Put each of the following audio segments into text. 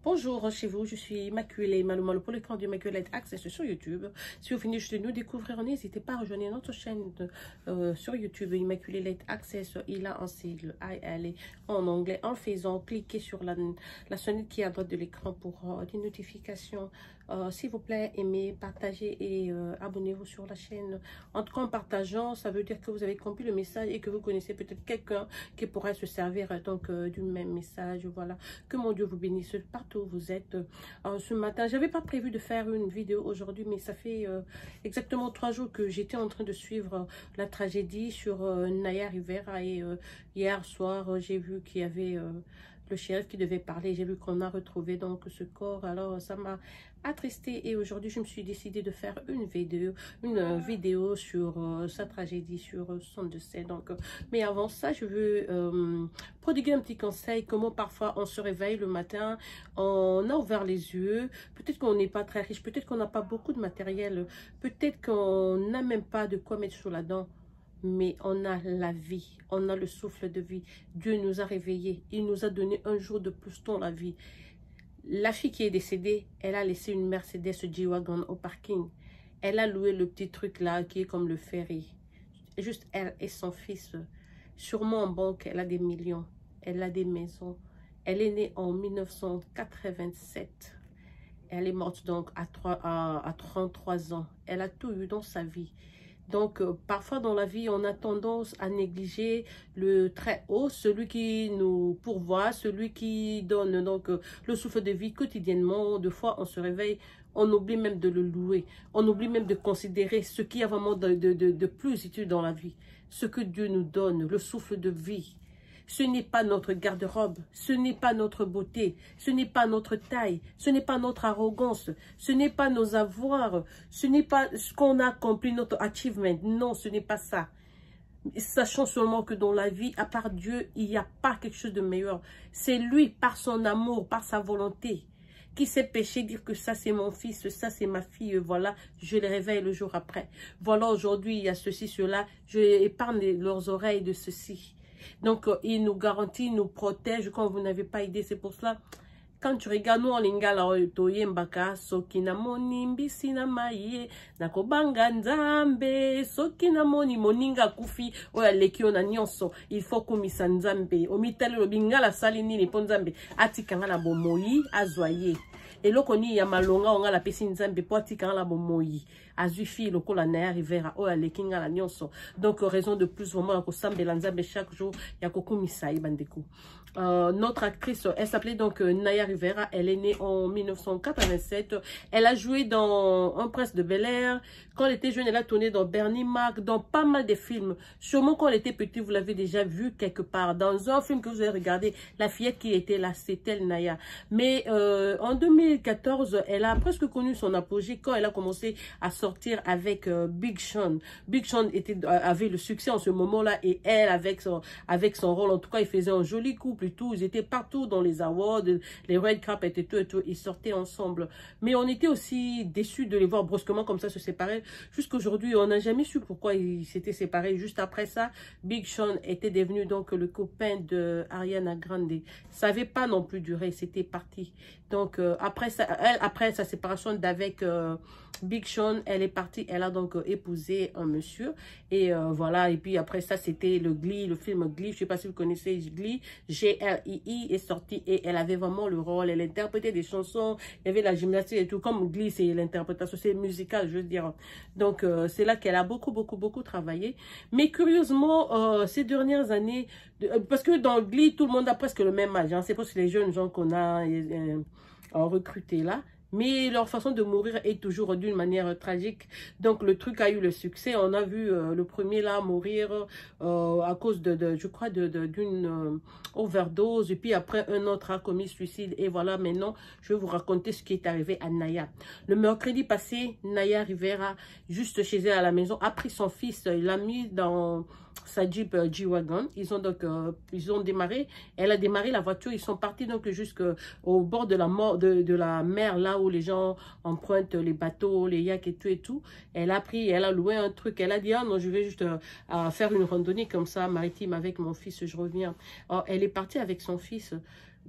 Bonjour chez vous, je suis Immaculée Malumalo pour le camp d'Immaculate Access sur YouTube. Si vous venez juste de nous découvrir, n'hésitez pas à rejoindre notre chaîne sur YouTube Immaculate Access. Il a un sigle ALE en anglais. En faisant, cliquez sur la sonnette qui est à droite de l'écran pour des notifications. S'il vous plaît, aimez, partagez et abonnez-vous sur la chaîne. En tout cas, en partageant, ça veut dire que vous avez compris le message et que vous connaissez peut-être quelqu'un qui pourrait se servir donc du même message. Voilà, que mon Dieu vous bénisse partout où vous êtes. Ce matin, j'avais pas prévu de faire une vidéo aujourd'hui, mais ça fait exactement 3 jours que j'étais en train de suivre la tragédie sur Naya Rivera et hier soir, j'ai vu qu'il y avait le shérif qui devait parler. J'ai vu qu'on a retrouvé donc ce corps. Alors ça m'a attristée et aujourd'hui je me suis décidée de faire une vidéo sur sa tragédie, sur son décès. Donc mais avant ça, je veux prodiguer un petit conseil. Comment parfois on se réveille le matin, on a ouvert les yeux, peut-être qu'on n'est pas très riche, peut-être qu'on n'a pas beaucoup de matériel, peut-être qu'on n'a même pas de quoi mettre sous la dent, mais on a la vie, on a le souffle de vie. Dieu nous a réveillés, il nous a donné un jour de plus dans la vie. La fille qui est décédée, elle a laissé une Mercedes G-Wagon au parking. Elle a loué le petit truc là qui est comme le ferry. Juste elle et son fils. Sûrement en banque, elle a des millions. Elle a des maisons. Elle est née en 1987. Elle est morte donc à 33 ans. Elle a tout eu dans sa vie. Donc, parfois dans la vie, on a tendance à négliger le très haut, celui qui nous pourvoit, celui qui donne donc le souffle de vie quotidiennement. Deux fois, on se réveille, on oublie même de le louer. On oublie même de considérer ce qui a vraiment de plus utile dans la vie. Ce que Dieu nous donne, le souffle de vie. Ce n'est pas notre garde-robe, ce n'est pas notre beauté, ce n'est pas notre taille, ce n'est pas notre arrogance, ce n'est pas nos avoirs, ce n'est pas ce qu'on a accompli, notre achievement. Non, ce n'est pas ça. Sachons seulement que dans la vie, à part Dieu, il n'y a pas quelque chose de meilleur. C'est lui, par son amour, par sa volonté, qui s'est péché, dire que ça c'est mon fils, ça c'est ma fille, voilà, je les réveille le jour après. Voilà, aujourd'hui, il y a ceci, cela, je épargne leurs oreilles de ceci. Donc, il nous garantit, il nous protège quand vous n'avez pas idée. C'est pour cela, quand tu regardes, nous en lingala, toye mbaka, soki na moni mbisi na maye, nakobanga nzambe, soki na moni moninga kufi, oya lekio na nyonso, il faut kumisa nzambe, omitali lobingala sali nini po nzambe, atikanga na bomoyi, azwaye. Et loko ni ya malonga onga la pesi nzambe po atikanga la bomoyi, azufi loko la Naya Rivera, oya lekinga la nyonso. Donc, raison de plus, vraiment, yako sambe la nzambe chaque jour, yako kumisa ibandeku. Notre actrice, elle s'appelait donc Naya Rivera, elle est née en 1987, elle a joué dans Un Prince de Bel-Air, quand elle était jeune, elle a tourné dans Bernie Mac, dans pas mal de films, sûrement quand elle était petite, vous l'avez déjà vu quelque part, dans un film que vous avez regardé, la fillette qui était là, c'était Naya, mais en 2014, elle a presque connu son apogée quand elle a commencé à sortir avec Big Sean. Big Sean avait le succès en ce moment-là et elle, avec son rôle, en tout cas, il faisait un joli couple et tout. Ils étaient partout dans les awards, les red carpet et tout. Ils sortaient ensemble. Mais on était aussi déçus de les voir brusquement comme ça se séparer. Jusqu'aujourd'hui, on n'a jamais su pourquoi ils s'étaient séparés. Juste après ça, Big Sean était devenu donc le copain de Ariana Grande. Ça n'avait pas non plus duré. C'était parti. Donc, après sa séparation d'avec Big Sean, elle est partie. Elle a donc épousé un monsieur. Et voilà. Et puis après ça, c'était le Glee, le film Glee. Je ne sais pas si vous connaissez Glee. G-L-I-I est sorti et elle avait vraiment le rôle. Elle interprétait des chansons. Il y avait la gymnastique et tout. Comme Glee, c'est l'interprétation. C'est musical, je veux dire. Donc, c'est là qu'elle a beaucoup travaillé. Mais curieusement, ces dernières années, parce que dans Glee, tout le monde a presque le même âge. Hein, c'est parce que les jeunes gens qu'on a recrutés là. Mais leur façon de mourir est toujours d'une manière tragique. Donc, le truc a eu le succès. On a vu le premier là mourir à cause je crois, d'une overdose. Et puis après, un autre a commis suicide. Et voilà, maintenant, je vais vous raconter ce qui est arrivé à Naya. Le mercredi passé, Naya Rivera, juste chez elle à la maison, a pris son fils. Il l'a mis dans sa Jeep G-Wagon. Ils ont démarré. Elle a démarré la voiture. Ils sont partis donc jusqu'au bord de la mer, là où les gens empruntent les bateaux, les yaks et tout. Elle a loué un truc. Elle a dit, ah non, je vais juste faire une randonnée comme ça, maritime avec mon fils, je reviens. Alors, elle est partie avec son fils.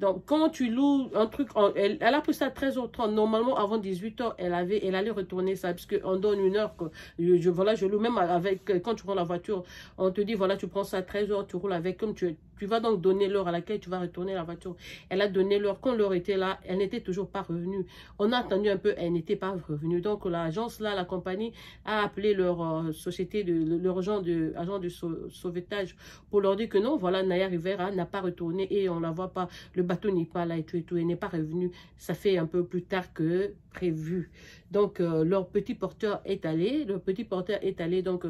Donc, quand tu loues un truc, elle a pris ça à 13h30. Normalement, avant 18h, elle allait retourner ça, parce qu'on donne une heure. Voilà, je loue même avec, quand tu prends la voiture, on te dit, voilà, tu prends ça à 13h, tu roules avec, comme tu vas donc donner l'heure à laquelle tu vas retourner la voiture. Elle a donné l'heure. Quand l'heure était là, elle n'était toujours pas revenue. On a attendu un peu, elle n'était pas revenue. Donc, l'agence là, la compagnie, a appelé leur société, leur agent de sauvetage pour leur dire que non, voilà, Naya Rivera n'a pas retourné et on la voit pas. Le bateau n'est pas là et tout, elle n'est pas revenu. Ça fait un peu plus tard que prévu. Donc, leur petit porteur est allé. Donc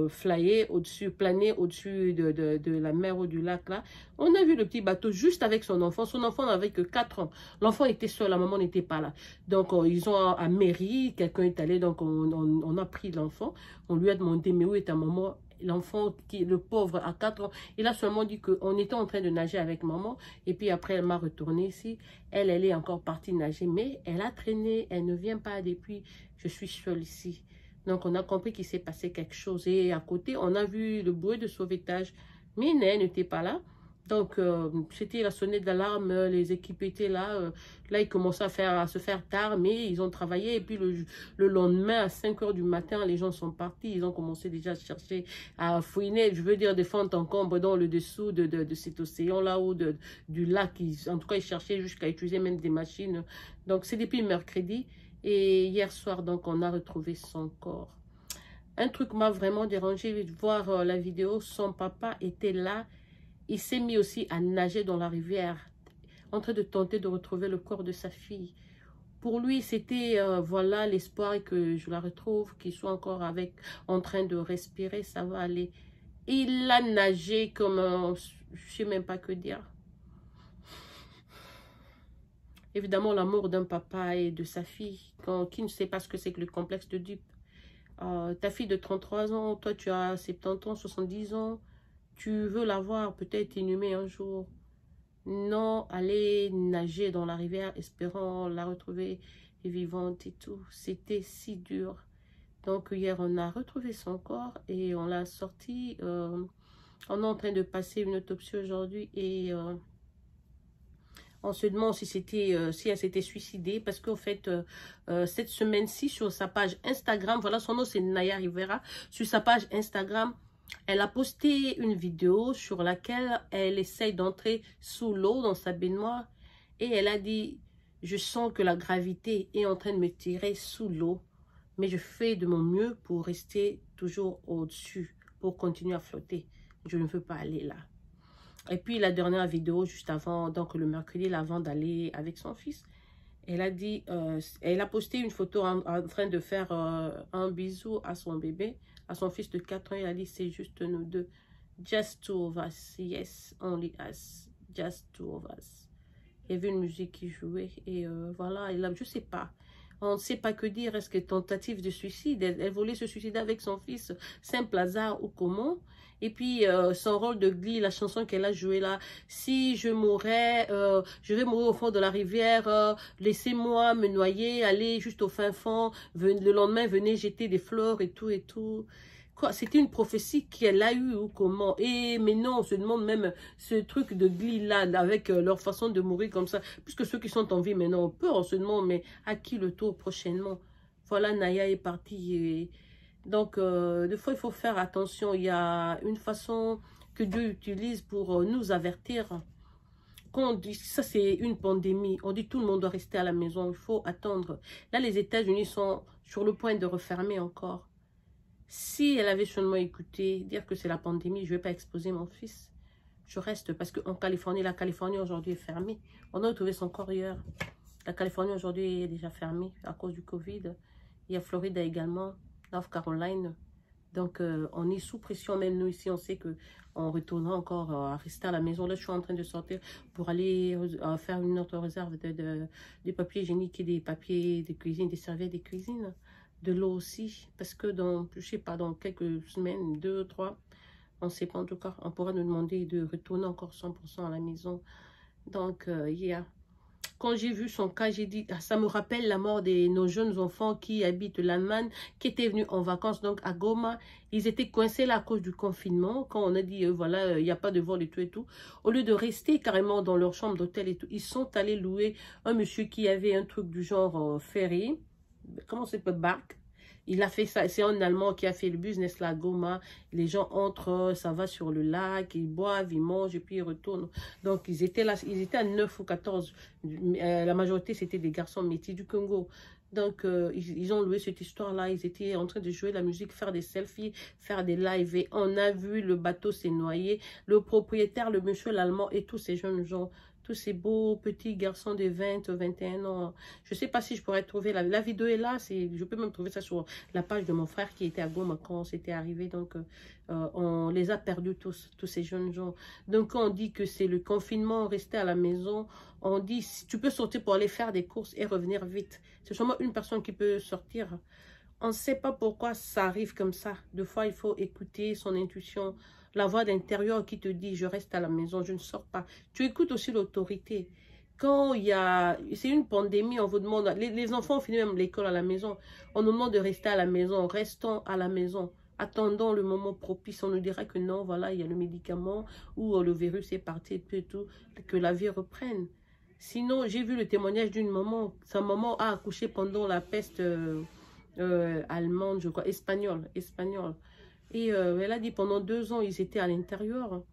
flyer au-dessus, planer au-dessus de la mer ou du lac là. On a vu le petit bateau juste avec son enfant. Son enfant n'avait que 4 ans. L'enfant était seul, la maman n'était pas là. Donc, ils ont à mairie, quelqu'un est allé, donc on a pris l'enfant. On lui a demandé, mais où est ta maman? L'enfant, le pauvre, à 4 ans, il a seulement dit qu'on était en train de nager avec maman. Et puis après, elle m'a retourné ici. Elle est encore partie nager. Mais elle a traîné. Elle ne vient pas depuis. Je suis seule ici. Donc, on a compris qu'il s'est passé quelque chose. Et à côté, on a vu le bruit de sauvetage. Mais elle n'était pas là. Donc, c'était la sonnette d'alarme, les équipes étaient là. Là, ils commençaient à se faire tard, mais ils ont travaillé. Et puis, le lendemain, à 5h du matin, les gens sont partis. Ils ont commencé déjà à chercher, à fouiner, je veux dire, des fonds d'encombre dans le dessous de cet océan là-haut, du lac. En tout cas, ils cherchaient jusqu'à utiliser même des machines. Donc, c'est depuis mercredi. Et hier soir, donc, on a retrouvé son corps. Un truc m'a vraiment dérangé de voir la vidéo. Son papa était là. Il s'est mis aussi à nager dans la rivière, en train de tenter de retrouver le corps de sa fille. Pour lui, c'était, voilà, l'espoir que je la retrouve, qu'il soit encore en train de respirer, ça va aller. Il a nagé comme, je ne sais même pas que dire. Évidemment, l'amour d'un papa et de sa fille, qui ne sait pas ce que c'est que le complexe de dupe. Ta fille de 33 ans, toi tu as 70 ans, 70 ans. Tu veux la voir peut-être inhumée un jour. Non, aller nager dans la rivière, espérant la retrouver vivante et tout. C'était si dur. Donc hier, on a retrouvé son corps et on l'a sorti. On est en train de passer une autopsie aujourd'hui et on se demande si elle s'était suicidée. Parce qu'en fait, cette semaine-ci, sur sa page Instagram, voilà, son nom c'est Naya Rivera. Sur sa page Instagram, elle a posté une vidéo sur laquelle elle essaye d'entrer sous l'eau dans sa baignoire et elle a dit « Je sens que la gravité est en train de me tirer sous l'eau, mais je fais de mon mieux pour rester toujours au-dessus, pour continuer à flotter. Je ne veux pas aller là. » Et puis la dernière vidéo, juste avant, donc le mercredi, avant d'aller avec son fils, elle a dit, elle a posté une photo en train de faire un bisou à son bébé, à son fils de 4 ans. Elle a dit, c'est juste nous deux. Just two of us. Yes, only us. Just two of us. Il y avait une musique qui jouait et voilà, je sais pas. On ne sait pas que dire. Est-ce que tentative de suicide? Elle voulait se suicider avec son fils, simple hasard ou comment? Et puis, son rôle de Glee, la chanson qu'elle a jouée là, si je mourais, je vais mourir au fond de la rivière, laissez-moi me noyer, aller juste au fin fond, le lendemain, venez jeter des fleurs et tout et tout. Quoi, c'était une prophétie qu'elle a eue ou comment? Et mais non, on se demande même ce truc de Glee là, avec leur façon de mourir comme ça. Puisque ceux qui sont en vie maintenant ont peur, on se demande, mais à qui le tour prochainement? Voilà, Naya est partie. Et donc, des fois, il faut faire attention. Il y a une façon que Dieu utilise pour nous avertir. Quand on dit ça, c'est une pandémie. On dit tout le monde doit rester à la maison. Il faut attendre. Là, les États-Unis sont sur le point de refermer encore. Si elle avait seulement écouté, dire que c'est la pandémie, je ne vais pas exposer mon fils. Je reste parce qu'en Californie, la Californie aujourd'hui est fermée. On a retrouvé son corps hier. La Californie aujourd'hui est déjà fermée à cause du Covid. Il y a Floride également, North Carolina. Donc, on est sous pression. Même nous ici, on sait qu'on retournera encore à rester à la maison. Là, je suis en train de sortir pour aller faire une autre réserve de papiers hygiéniques et des papiers de cuisine, des serviettes de cuisine. De l'eau aussi, parce que dans, je sais pas, dans quelques semaines, 2, 3, on ne sait pas en tout cas, on pourra nous demander de retourner encore 100% à la maison. Donc, yeah. Quand j'ai vu son cas, j'ai dit, ah, ça me rappelle la mort de nos jeunes enfants qui habitent l'Allemagne, qui étaient venus en vacances donc à Goma. Ils étaient coincés là à cause du confinement. Quand on a dit, voilà, il n'y a pas de vol et tout et tout. Au lieu de rester carrément dans leur chambre d'hôtel et tout, ils sont allés louer un monsieur qui avait un truc du genre ferry. Comment ça s'appelle? Barque. Il a fait ça, c'est un Allemand qui a fait le business là à Goma. Les gens entrent, ça va sur le lac, ils boivent, ils mangent et puis ils retournent. Donc ils étaient là, ils étaient à 9 ou 14. La majorité c'était des garçons métis du Congo. Donc ils ont loué cette histoire-là, ils étaient en train de jouer la musique, faire des selfies, faire des lives. Et on a vu le bateau s'est noyé. Le propriétaire, le monsieur l'Allemand et tous ces jeunes gens, tous ces beaux petits garçons de 20, 21 ans. Je ne sais pas si je pourrais trouver, la vidéo est là, je peux même trouver ça sur la page de mon frère qui était à Goma quand c'était arrivé. Donc, on les a perdus tous ces jeunes gens. Donc, quand on dit que c'est le confinement, rester à la maison, on dit, si tu peux sortir pour aller faire des courses et revenir vite. C'est seulement une personne qui peut sortir. On ne sait pas pourquoi ça arrive comme ça. Des fois, il faut écouter son intuition. La voix d'intérieur qui te dit, je reste à la maison, je ne sors pas. Tu écoutes aussi l'autorité. Quand il y a, c'est une pandémie, on vous demande, les enfants ont fini même l'école à la maison. On nous demande de rester à la maison, restons à la maison. Attendons le moment propice, on nous dira que non, voilà, il y a le médicament ou le virus est parti et tout, que la vie reprenne. Sinon, j'ai vu le témoignage d'une maman. Sa maman a accouché pendant la peste allemande, je crois, espagnole. Et elle a dit pendant 2 ans, ils étaient à l'intérieur.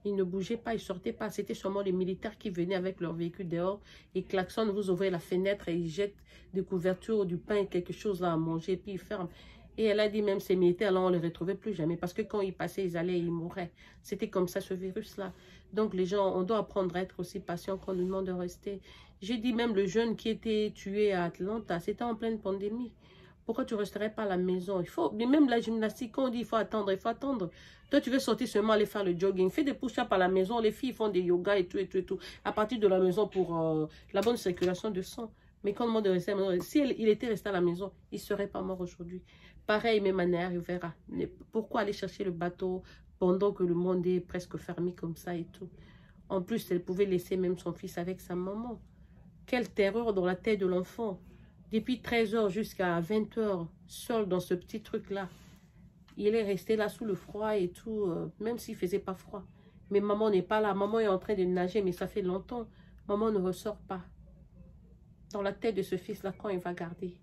Ils ne bougeaient pas, ils ne sortaient pas. C'était seulement les militaires qui venaient avec leur véhicule dehors. Ils klaxonnent, vous ouvrez la fenêtre et ils jettent des couvertures, du pain, quelque chose là à manger, puis ils ferment. Et elle a dit même ces militaires là, on ne les retrouvait plus jamais. Parce que quand ils passaient, ils allaient, ils mouraient. C'était comme ça ce virus-là. Donc les gens, on doit apprendre à être aussi patient quand on nous demande de rester. J'ai dit même le jeune qui était tué à Atlanta, c'était en pleine pandémie. Pourquoi tu ne resterais pas à la maison? Il faut, mais même la gymnastique, quand on dit il faut attendre, il faut attendre. Toi, tu veux sortir seulement aller faire le jogging. Fais des push-ups à la maison. Les filles font des yoga et tout, et tout, et tout. À partir de la maison pour la bonne circulation de sang. Mais quand on demande de rester à la maison, si il était resté à la maison, il ne serait pas mort aujourd'hui. Pareil, même manière, il verra. Pourquoi aller chercher le bateau pendant que le monde est presque fermé comme ça et tout? En plus, elle pouvait laisser même son fils avec sa maman. Quelle terreur dans la tête de l'enfant. Depuis 13 h jusqu'à 20 h, seul dans ce petit truc-là. Il est resté là sous le froid et tout, même s'il ne faisait pas froid. Mais maman n'est pas là. Maman est en train de nager, mais ça fait longtemps. Maman ne ressort pas. Dans la tête de ce fils-là, quand il va garder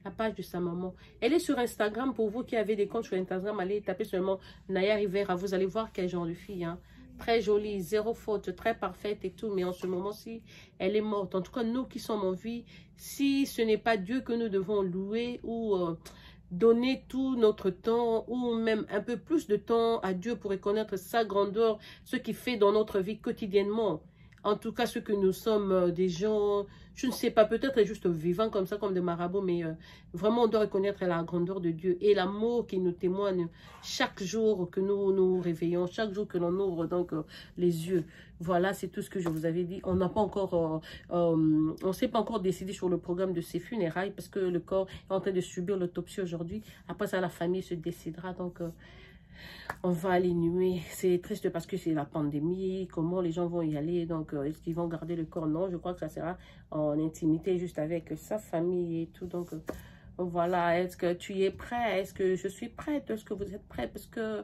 la page de sa maman. Elle est sur Instagram. Pour vous qui avez des comptes sur Instagram, allez taper seulement Naya Rivera. Vous allez voir quel genre de fille, hein. Très jolie, zéro faute, très parfaite et tout. Mais en ce moment-ci, elle est morte. En tout cas, nous qui sommes en vie, si ce n'est pas Dieu que nous devons louer ou donner tout notre temps ou même un peu plus de temps à Dieu pour reconnaître sa grandeur, ce qu'il fait dans notre vie quotidiennement. En tout cas, ce que nous sommes, des gens, je ne sais pas, peut-être juste vivants comme ça, comme des marabouts, mais vraiment, on doit reconnaître la grandeur de Dieu et l'amour qui nous témoigne chaque jour que nous nous réveillons, chaque jour que l'on ouvre donc les yeux. Voilà, c'est tout ce que je vous avais dit. On n'a pas encore, on s'est pas encore décidé sur le programme de ses funérailles parce que le corps est en train de subir l'autopsie aujourd'hui. Après ça, la famille se décidera, donc... on va aller nuer. C'est triste parce que c'est la pandémie. Comment les gens vont y aller? Donc, est-ce qu'ils vont garder le corps? Non, je crois que ça sera en intimité juste avec sa famille et tout. Donc, voilà. Est-ce que tu es prêt? Est-ce que je suis prête? Est-ce que vous êtes prêts? Parce que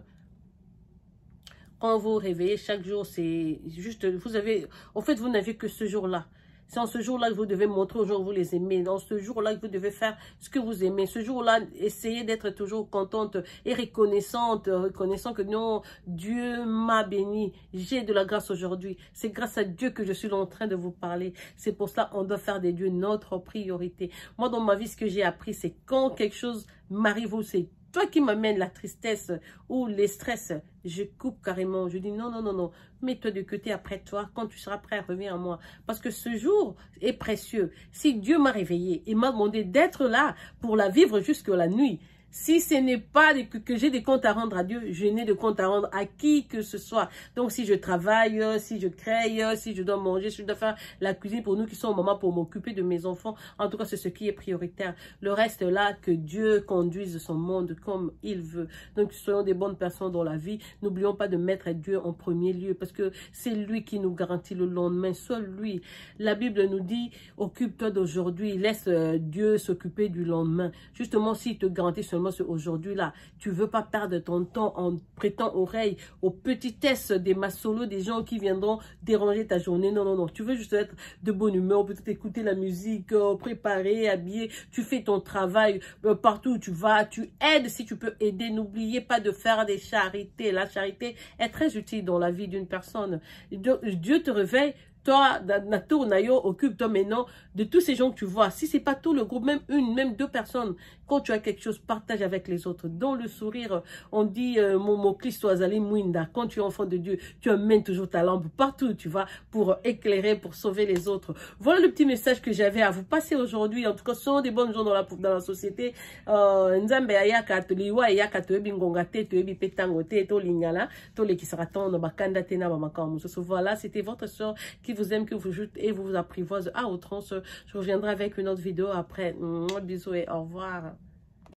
quand vous vous réveillez chaque jour, c'est juste... Vous avez... En fait, vous n'avez que ce jour-là. C'est en ce jour-là que vous devez montrer aux gens que vous les aimez. Dans ce jour-là que vous devez faire ce que vous aimez. Ce jour-là, essayez d'être toujours contente et reconnaissant que non, Dieu m'a béni. J'ai de la grâce aujourd'hui. C'est grâce à Dieu que je suis en train de vous parler. C'est pour cela qu'on doit faire des dieux notre priorité. Moi, dans ma vie, ce que j'ai appris, c'est quand quelque chose m'arrive, c'est toi qui m'amènes la tristesse ou les stress, je coupe carrément. Je dis non, non, non, non. Mets-toi de côté après toi. Quand tu seras prêt, reviens à moi. Parce que ce jour est précieux. Si Dieu m'a réveillé et m'a demandé d'être là pour la vivre jusqu'à la nuit, Si ce n'est pas que j'ai des comptes à rendre à Dieu, je n'ai de comptes à rendre à qui que ce soit. Donc, si je travaille, si je crée, si je dois manger, si je dois faire la cuisine pour nous qui sommes au moment pour m'occuper de mes enfants, en tout cas, c'est ce qui est prioritaire. Le reste là, que Dieu conduise son monde comme il veut. Donc, soyons des bonnes personnes dans la vie. N'oublions pas de mettre Dieu en premier lieu parce que c'est lui qui nous garantit le lendemain. Seul lui. La Bible nous dit, occupe-toi d'aujourd'hui, laisse Dieu s'occuper du lendemain. Justement, s'il te garantit seulement ce aujourd'hui-là, tu veux pas perdre ton temps en prêtant oreille aux petitesses des massolos, des gens qui viendront déranger ta journée. Non, non, non. Tu veux juste être de bonne humeur, peut-être écouter la musique, préparer, habiller. Tu fais ton travail partout où tu vas. Tu aides si tu peux aider. N'oubliez pas de faire des charités. La charité est très utile dans la vie d'une personne. Dieu te réveille. Toi, occupe-toi maintenant de tous ces gens que tu vois. Si c'est pas tout le groupe, même une, même deux personnes, quand tu as quelque chose, partage avec les autres. Dans le sourire, on dit, Momo Christo Azali Mwinda, quand tu es enfant de Dieu, tu amènes toujours ta lampe partout où tu vas pour éclairer, pour sauver les autres. Voilà le petit message que j'avais à vous passer aujourd'hui. En tout cas, ce sont des bonnes gens dans la société. Nzambe ayaka toliwa ayaka toyebi ngonga te toyebi petango te to lingala to le kisaraton no bakanda te na bamakamu. Voilà, c'était votre soeur qui vous aime, qui vous joue et vous apprivoise à outrance. Je reviendrai avec une autre vidéo après. Bisous et au revoir.